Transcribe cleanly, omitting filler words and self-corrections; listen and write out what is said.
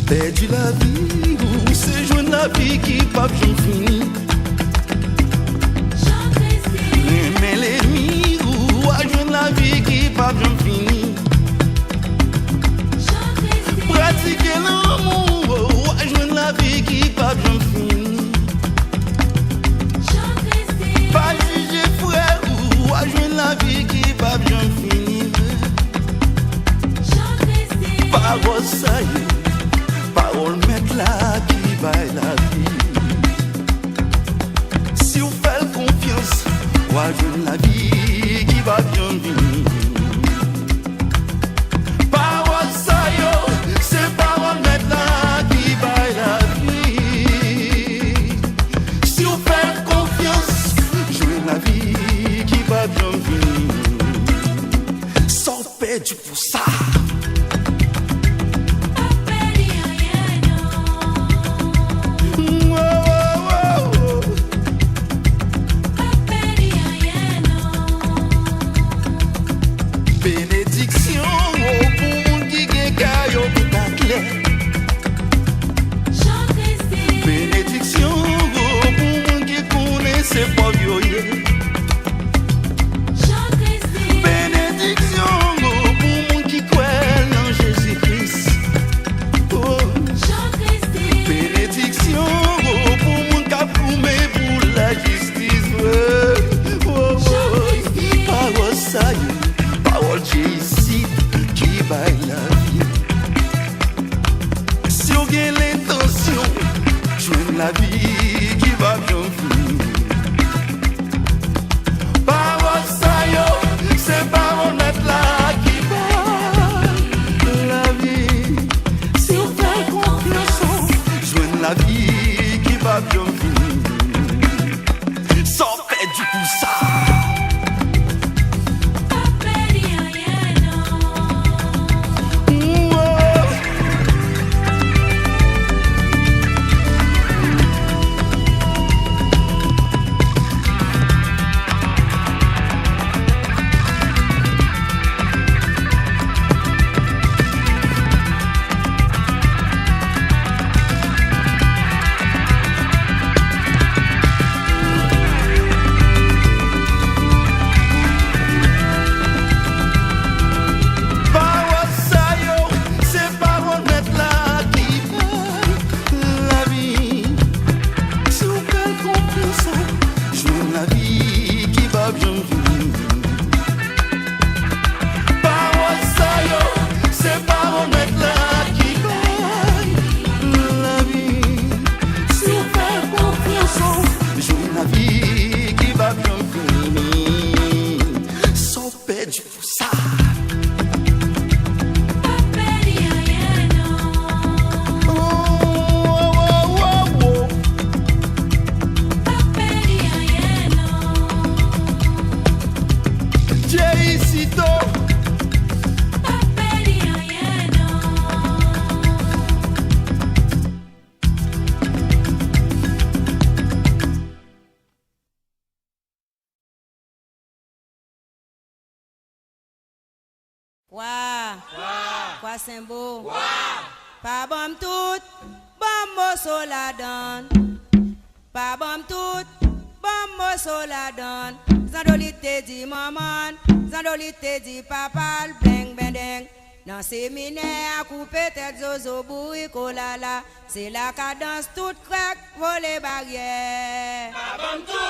Perdu la vie, ou c'est joindre la vie qui pas bien fini. Mais l'ennemi, ou à joindre la vie qui pas bien fini. Pratiquer l'amour, ou à joindre la vie qui pas bien fini. Pas juger frère, ou à joindre la vie qui pas bien fini. Parole ça y est, parole mettre là qui baille la vie. Si vous faites confiance, ou à joindre la vie qui va bien venir. Parole ça y est, c'est parole mettre là qui baille la vie. Si vous faites confiance, joindre la vie qui va bien venir. Sans perdre pour ça. Bénédiction pour moun qui connaît ses pauvres yoye. Bénédiction pour moun qui croit en Jésus-Christ. Oh. Bénédiction pour moun qui a proumé pour la justice. Oh, oh. Parole ça y est, parole Jésus qui baille la vie. Si on a l'intention, joindre la vie qui va bien finir. Parole ça yo, c'est parole mettre là qui va la vie. Si on fait confiance, joindre la vie qui va bien finir. Sans faire du coup ça. Quoi Simbo? Pas bon tout, bon mosso la donne. Pas bon tout, bon mosso la donne. Zandolite dit maman, zandolite dit papa, bling bendeng. Dans séminaire, à couper tête zozo boui kolala. C'est la cadence toute craque, voler barrière. Pas bon tout.